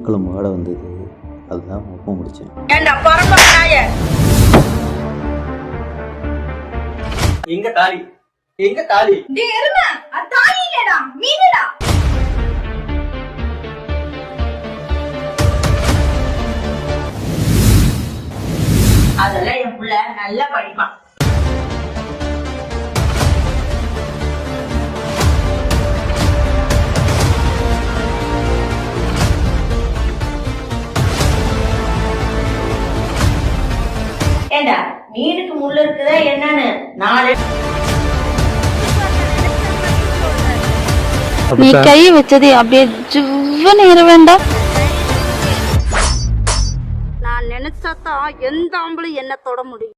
மீன்குழம்பு வாட வந்தது, அதுதான் ஒப்பம் முடிச்சேன். எங்க தாலி எங்க தாலி? அதெல்லாம் என் புள்ள நல்லா படிப்பான். ஏண்டா மீனுக்கு முள்ள இருக்குதா என்னன்னு நாலு நீ கை வச்சதே அப்படியே ஜுவன்னு ஏற வேண்டாம். நான் நினைச்சாதான் எந்த ஆம்பளும் என்ன தொட முடியும்.